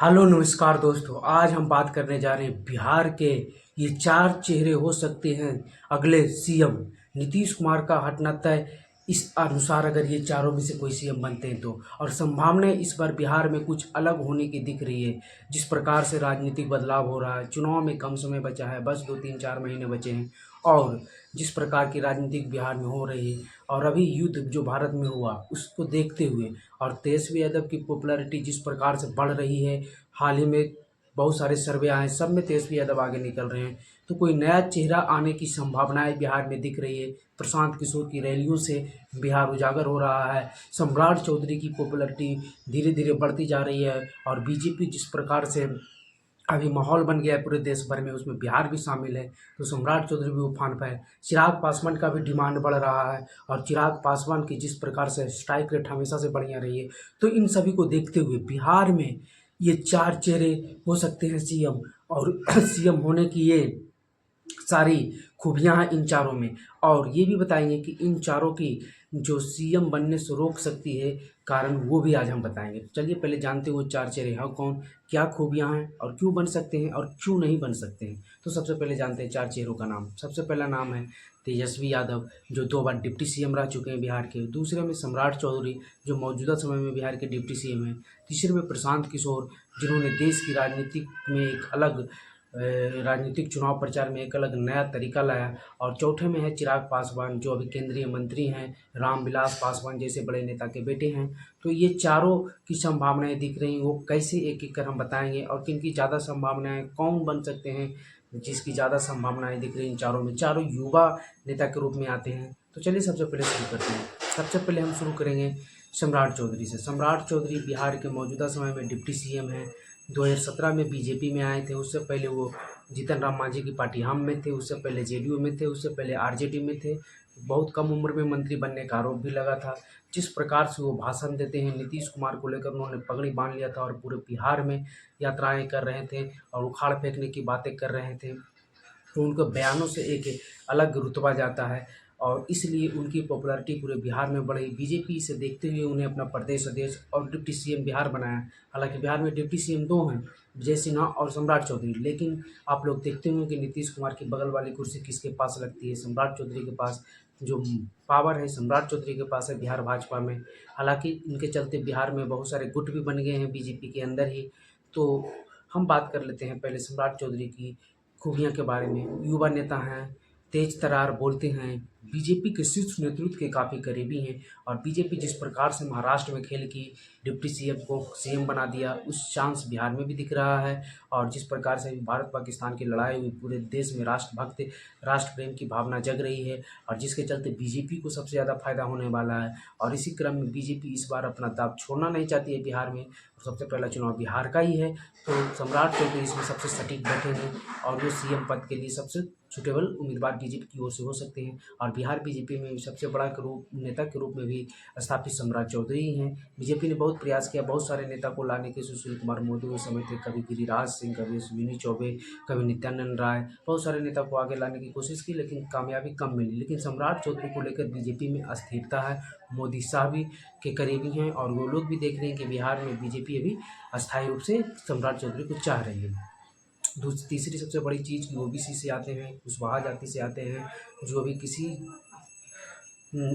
Hello नमस्कार दोस्तों। आज हम बात करने जा रहे हैं बिहार के ये चार चेहरे हो सकते हैं अगले सीएम। नीतीश कुमार का हटना तय इस अनुसार अगर ये चारों में से कोई सीएम बनते हैं तो। और संभावनाएं इस बार बिहार में कुछ अलग होने की दिख रही है। जिस प्रकार से राजनीतिक बदलाव हो रहा है, चुनाव में कम समय बचा है, बस 2 3 4 महीने बचे हैं। और जिस प्रकार की राजनीतिक बिहार में हो रही है और अभी युद्ध जो भारत में हुआ उसको देखते हुए और तेजस्वी यादव की पॉपुलैरिटी जिस प्रकार से बढ़ रही है, हाल ही में बहुत सारे सर्वे आए, सब में तेजस्वी यादव आगे निकल रहे हैं। तो कोई नया चेहरा आने की संभावनाएं बिहार में दिख रही है। प्रशांत किशोर की रैलियों से बिहार उजागर हो रहा है। सम्राट चौधरी की पॉपुलैरिटी धीरे धीरे बढ़ती जा रही है। और बीजेपी जिस प्रकार से अभी माहौल बन गया है पूरे देश भर में, उसमें बिहार भी शामिल है। तो सम्राट चौधरी भी उफान पर है। चिराग पासवान का भी डिमांड बढ़ रहा है। और चिराग पासवान की जिस प्रकार से स्ट्राइक रेट हमेशा से बढ़िया रही है, तो इन सभी को देखते हुए बिहार में ये चार चेहरे हो सकते हैं सीएम। और सीएम होने की ये सारी खूबियां हैं इन चारों में। और ये भी बताएंगे कि इन चारों की जो सीएम बनने से रोक सकती है कारण, वो भी आज हम बताएंगे। चलिए पहले जानते हो चार चेहरे हैं कौन, क्या खूबियां हैं और क्यों बन सकते हैं और क्यों नहीं बन सकते हैं। तो सबसे पहले जानते हैं चार चेहरों का नाम। सबसे पहला नाम है तेजस्वी यादव, जो 2 बार डिप्टी सीएम रह चुके हैं बिहार के। दूसरे में सम्राट चौधरी, जो मौजूदा समय में बिहार के डिप्टी सीएम हैं। तीसरे में प्रशांत किशोर, जिन्होंने देश की राजनीति में एक अलग राजनीतिक चुनाव प्रचार में एक अलग नया तरीका लाया। और चौथे में है चिराग पासवान, जो अभी केंद्रीय मंत्री हैं, रामविलास पासवान जैसे बड़े नेता के बेटे हैं। तो ये चारों की संभावनाएं दिख रही हैं, वो कैसे एक एक कर हम बताएंगे। और किनकी ज़्यादा संभावनाएं, कौन बन सकते हैं जिसकी ज़्यादा संभावनाएं दिख रही हैं इन चारों में। चारों युवा नेता के रूप में आते हैं। तो चलिए सबसे पहले शुरू करते हैं। सबसे पहले हम शुरू करेंगे सम्राट चौधरी से। सम्राट चौधरी बिहार के मौजूदा समय में डिप्टी सीएम हैं। 2017 में बीजेपी में आए थे। उससे पहले वो जीतन राम मांझी की पार्टी हम में थे। उससे पहले जेडीयू में थे। उससे पहले आरजेडी में थे। बहुत कम उम्र में मंत्री बनने का आरोप भी लगा था। जिस प्रकार से वो भाषण देते हैं, नीतीश कुमार को लेकर उन्होंने पगड़ी बांध लिया था और पूरे बिहार में यात्राएं कर रहे थे और उखाड़ फेंकने की बातें कर रहे थे। तो उनके बयानों से एक अलग रुतबा जाता है और इसलिए उनकी पॉपुलैरिटी पूरे बिहार में बढ़ी। बीजेपी इसे देखते हुए उन्हें अपना प्रदेश अध्यक्ष और डिप्टी सीएम बिहार बनाया। हालांकि बिहार में डिप्टी सीएम दो हैं, विजय सिन्हा और सम्राट चौधरी। लेकिन आप लोग देखते होंगे कि नीतीश कुमार की बगल वाली कुर्सी किसके पास लगती है, सम्राट चौधरी के पास। जो पावर है सम्राट चौधरी के पास है बिहार भाजपा में। हालांकि इनके चलते बिहार में बहुत सारे गुट भी बन गए हैं बीजेपी के अंदर ही। तो हम बात कर लेते हैं पहले सम्राट चौधरी की खूबियां के बारे में। युवा नेता हैं, तेज तरार बोलते हैं, बीजेपी के शीर्ष नेतृत्व के काफ़ी करीबी हैं। और बीजेपी जिस प्रकार से महाराष्ट्र में खेल की डिप्टी सीएम को सीएम बना दिया, उस चांस बिहार में भी दिख रहा है। और जिस प्रकार से भारत पाकिस्तान की लड़ाई हुई, पूरे देश में राष्ट्रभक्त राष्ट्र प्रेम की भावना जग रही है और जिसके चलते बीजेपी को सबसे ज़्यादा फायदा होने वाला है। और इसी क्रम में बीजेपी इस बार अपना दाव छोड़ना नहीं चाहती है बिहार में। सबसे पहला चुनाव बिहार का ही है, तो सम्राट चौधरी इसमें सबसे सटीक बैठेंगे और वो सीएम पद के लिए सबसे सुटेबल उम्मीदवार बीजेपी की ओर से हो सकते हैं। और बिहार बीजेपी में सबसे बड़ा नेता के रूप में भी स्थापित सम्राट चौधरी ही हैं। बीजेपी ने बहुत प्रयास किया, बहुत सारे नेता को लाने के। सुशील कुमार मोदी उस समय थे, कभी गिरिराज सिंह, कभी अश्विनी चौबे, कभी नित्यानंद राय। बहुत सारे नेता को आगे लाने की कोशिश की, लेकिन कामयाबी कम मिली। लेकिन सम्राट चौधरी को लेकर बीजेपी में अस्थिरता है। मोदी शाह भी के करीबी हैं और वो लोग भी देख रहे हैं कि बिहार में बीजेपी अभी अस्थायी रूप से सम्राट चौधरी को चाह रही है। तीसरी सबसे बड़ी चीज़ कि ओबीसी से आते हैं, कुशवाहा जाति से आते हैं, जो अभी किसी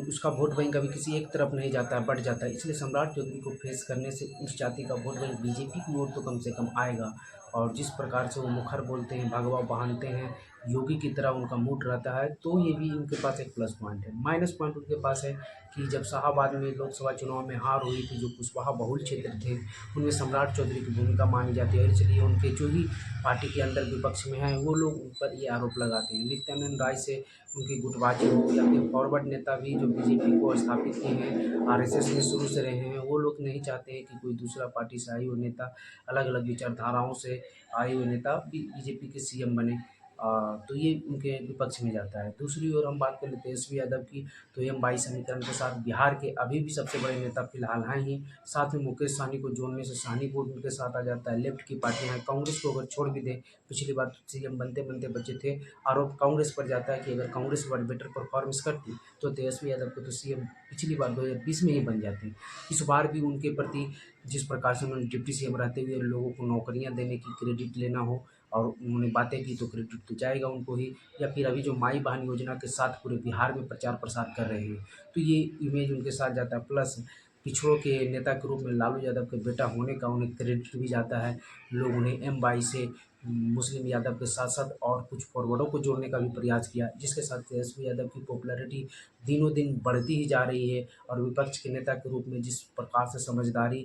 उसका वोट बैंक अभी किसी एक तरफ नहीं जाता है, बढ़ जाता है। इसलिए सम्राट चौधरी को फेस करने से उस जाति का वोट बैंक बीजेपी की ओर तो कम से कम आएगा। और जिस प्रकार से वो मुखर बोलते हैं, भगवा बांधते हैं, योगी की तरह उनका मूड रहता है, तो ये भी उनके पास एक प्लस पॉइंट है। माइनस पॉइंट उनके पास है कि जब शाहाबाद में लोकसभा चुनाव में हार हुई थी, जो कुशवाहा बहुल क्षेत्र थे, उनमें सम्राट चौधरी की भूमिका मानी जाती है। और इसलिए उनके जो भी पार्टी के अंदर विपक्ष में हैं, वो लोग उन पर ये आरोप लगाते हैं। नित्यानंद राय से उनकी गुटबाजी हो, या फिर फॉरवर्ड नेता भी जो बीजेपी को स्थापित किए हैं, आरएसएस में शुरू से रहे हैं, वो लोग नहीं चाहते हैं कि कोई दूसरा पार्टी से आई हुई नेता, अलग अलग विचारधाराओं से आए हुए नेता बीजेपी के सीएम बने। तो ये उनके विपक्ष में जाता है। दूसरी ओर हम बात करें तेजस्वी यादव की, तो एम 22 समीकरण के साथ बिहार के अभी भी सबसे बड़े नेता फिलहाल हैं ही। साथ में मुकेश सहनी को जोड़ने से सहनी बोर्ड उनके साथ आ जाता है। लेफ्ट की पार्टियां हैं, कांग्रेस को अगर छोड़ भी दें, पिछली बार सीएम बनते बनते बचे थे, आरोप कांग्रेस पर जाता है कि अगर कांग्रेस बार बेटर परफॉर्मेंस करती तो तेजस्वी यादव को तो सीएम पिछली बार 2020 में ही बन जाते। इस बार भी उनके प्रति जिस प्रकार से उन्होंने डिप्टी सीएम रहते हुए लोगों को नौकरियां देने की क्रेडिट लेना हो और उन्होंने बातें की तो क्रेडिट तो जाएगा उनको ही। या फिर अभी जो माई बहन योजना के साथ पूरे बिहार में प्रचार प्रसार कर रहे हैं, तो ये इमेज उनके साथ जाता है। प्लस पिछड़ों के नेता के रूप में लालू यादव के बेटा होने का उन्हें क्रेडिट भी जाता है। लोग उन्हें एम बाई से मुस्लिम यादव के साथ साथ और कुछ फॉरवर्डों को जोड़ने का भी प्रयास किया, जिसके साथ तेजस्वी यादव की पॉपुलैरिटी दिनों दिन बढ़ती ही जा रही है। और विपक्ष के नेता के रूप में जिस प्रकार से समझदारी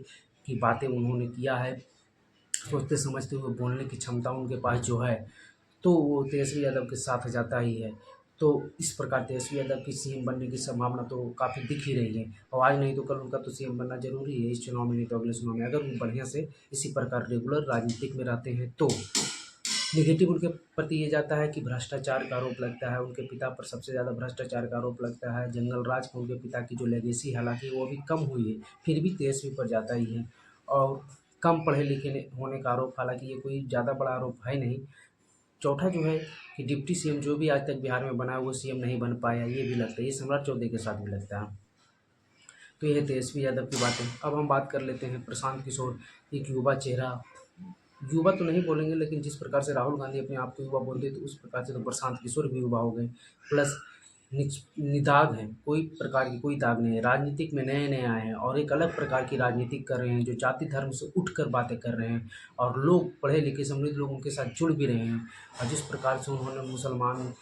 की बातें उन्होंने किया है, सोचते समझते हुए बोलने की क्षमता उनके पास जो है, तो वो तेजस्वी यादव के साथ जाता ही है। तो इस प्रकार तेजस्वी यादव की सीएम बनने की संभावना तो काफ़ी दिख ही रही है, और आज नहीं तो कल उनका तो सीएम बनना जरूरी है, इस चुनाव में नहीं तो अगले चुनाव में, अगर वो बढ़िया से इसी प्रकार रेगुलर राजनीतिक में रहते हैं तो। नेगेटिव उनके प्रति ये जाता है कि भ्रष्टाचार का आरोप लगता है, उनके पिता पर सबसे ज़्यादा भ्रष्टाचार का आरोप लगता है। जंगल राज को उनके पिता की जो लेगेसी, हालांकि वो अभी कम हुई है, फिर भी तेजस्वी पर जाता ही है। और कम पढ़े लिखे होने का आरोप, हालांकि ये कोई ज़्यादा बड़ा आरोप है नहीं। चौथा जो है कि डिप्टी सीएम जो भी आज तक बिहार में बना है वो सीएम नहीं बन पाया, ये भी लगता है, ये सम्राट चौधरी के साथ भी लगता है। तो ये है तेजस्वी यादव की बातें। अब हम बात कर लेते हैं प्रशांत किशोर, एक युवा चेहरा, युवा तो नहीं बोलेंगे लेकिन जिस प्रकार से राहुल गांधी अपने आप को युवा बोलते तो उस प्रकार से तो प्रशांत किशोर भी युवा हो गए। प्लस निदाग हैं, कोई प्रकार की कोई दाग नहीं है, राजनीतिक में नए नए आए हैं और एक अलग प्रकार की राजनीति कर रहे हैं, जो जाति धर्म से उठकर बातें कर रहे हैं और लोग पढ़े लिखे समृद्ध लोग उनके साथ जुड़ भी रहे हैं। और जिस प्रकार से उन्होंने मुसलमान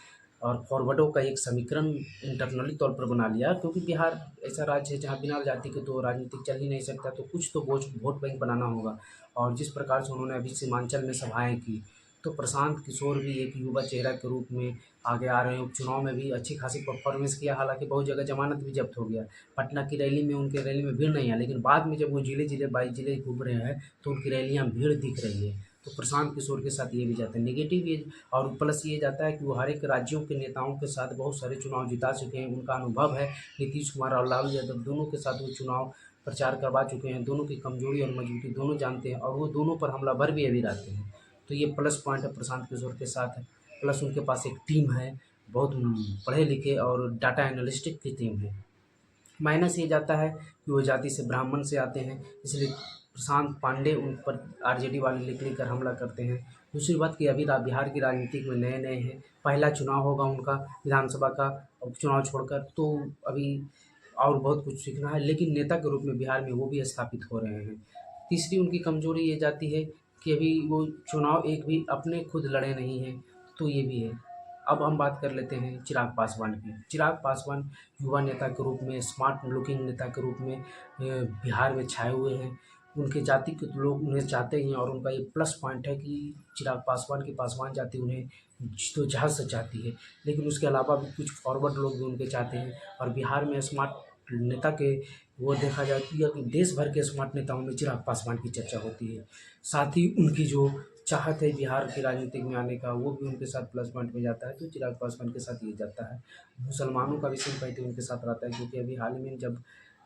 और फॉरवर्डों का एक समीकरण इंटरनली तौर पर बना लिया, क्योंकि बिहार ऐसा राज्य है जहाँ बिना जाति के तो राजनीतिक चल ही नहीं सकता, तो कुछ तो वोट वोट बैंक बनाना होगा। और जिस प्रकार से उन्होंने अभी सीमांचल में सभाएं की, तो प्रशांत किशोर भी एक युवा चेहरा के रूप में आगे आ रहे हैं। उपचुनाव में भी अच्छी खासी परफॉर्मेंस किया, हालांकि बहुत जगह जमानत भी जब्त हो गया। पटना की रैली में उनके रैली में भीड़ नहीं है, लेकिन बाद में जब वो जिले जिले 22 जिले घूम रहे हैं तो उनकी रैलियाँ भीड़ दिख रही है। तो प्रशांत किशोर के साथ ये भी जाता है नेगेटिव ये। और प्लस ये जाता है कि वो हर एक राज्यों के नेताओं के साथ बहुत सारे चुनाव जिता चुके हैं, उनका अनुभव है। नीतीश कुमार और लालू यादव दोनों के साथ वो चुनाव प्रचार करवा चुके हैं, दोनों की कमजोरी और मजबूती दोनों जानते हैं, और वो दोनों पर हमलावर भी अभी रहते हैं। तो ये प्लस पॉइंट है प्रशांत किशोर के साथ। प्लस उनके पास एक टीम है, बहुत पढ़े लिखे और डाटा एनालिस्टिक की टीम है। माइनस ये जाता है कि वो जाति से ब्राह्मण से आते हैं, इसलिए प्रशांत पांडे उन पर आरजेडी वाले लिख लिख कर हमला करते हैं। दूसरी बात कि अभी बिहार की राजनीतिक में नए नए हैं, पहला चुनाव होगा उनका विधानसभा का उपचुनाव छोड़कर, तो अभी और बहुत कुछ सीखना है, लेकिन नेता के रूप में बिहार में वो भी स्थापित हो रहे हैं। तीसरी उनकी कमजोरी ये जाती है कि अभी वो चुनाव एक भी अपने खुद लड़े नहीं हैं, तो ये भी है। अब हम बात कर लेते हैं चिराग पासवान की। चिराग पासवान युवा नेता के रूप में, स्मार्ट लुकिंग नेता के रूप में बिहार में छाए हुए हैं। उनके जाति के तो लोग उन्हें चाहते ही हैं, और उनका ये प्लस पॉइंट है कि चिराग पासवान की पासवान जाति उन्हें तो जहाज से चाहती है, लेकिन उसके अलावा भी कुछ फॉरवर्ड लोग भी उनके चाहते हैं। और बिहार में स्मार्ट नेता के वो देखा जाती है कि देश भर के स्मार्ट नेताओं में चिराग पासवान की चर्चा होती है। साथ ही उनकी जो चाहत है बिहार की राजनीतिक में आने का, वो भी उनके साथ प्लस पॉइंट में जाता है, तो चिराग पासवान के साथ ये जाता है। मुसलमानों का भी सिंपैथी उनके साथ रहता है, क्योंकि अभी हाल ही में जब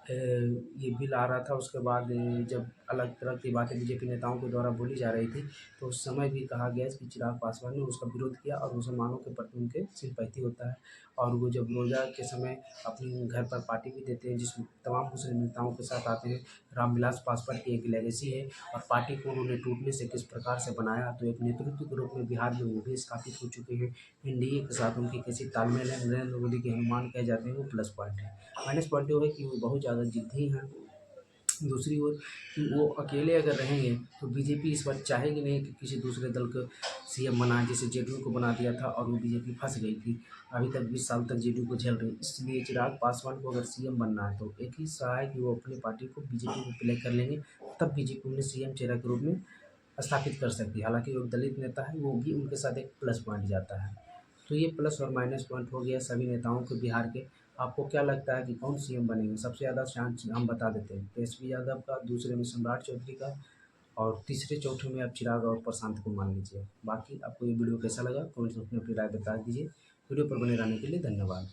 ये बिल आ रहा था, उसके बाद जब अलग तरह की बातें बीजेपी नेताओं के द्वारा बोली जा रही थी, तो उस समय भी कहा गया कि चिराग पासवान ने उसका विरोध किया और मुसलमानों के प्रति उनके सिंपैथी होता है। और वो जब रोज़ा के समय अपने घर पर पार्टी भी देते हैं, जिसमें तमाम मुस्लिम नेताओं के साथ आते हैं। रामविलास पासवान की एक लेगेसी है, और पार्टी को उन्होंने टूटने से किस प्रकार से बनाया, तो एक नेतृत्व के रूप में बिहार में वो भी स्थापित हो चुके हैं। एनडीए के साथ उनकी कैसी तालमेल है, नरेंद्र मोदी के हनुमान कहे जाते हैं, वो प्लस पॉइंट है। माइनस पॉइंट ये है कि वो बहुत ज़्यादा ज़िद्दी हैं। दूसरी ओर कि वो अकेले अगर रहेंगे तो बीजेपी इस बार चाहेगी नहीं कि किसी दूसरे दल को सीएम बनाए, जैसे जेडीयू को बना दिया था और वो बीजेपी फंस गई थी, अभी तक 20 साल तक जेडीयू को झेल रही। इसलिए चिराग पासवान को अगर सीएम बनना है तो एक ही सलाह है कि वो अपनी पार्टी को बीजेपी में प्ले कर लेंगे, तब बीजेपी उन्हें सीएम चेहरा के रूप में स्थापित कर सकती है। हालांकि वो दलित नेता है, वो भी उनके साथ एक प्लस पॉइंट जाता है। तो ये प्लस और माइनस पॉइंट हो गया सभी नेताओं के बिहार के। आपको क्या लगता है कि कौन सीएम बनेंगे? सबसे ज़्यादा चांस हम बता देते हैं तेजस्वी यादव का, दूसरे में सम्राट चौधरी का, और तीसरे चौथे में आप चिराग और प्रशांत को मान लीजिए। बाकी आपको ये वीडियो कैसा लगा कमेंट्स में अपनी राय बता दीजिए। वीडियो पर बने रहने के लिए धन्यवाद।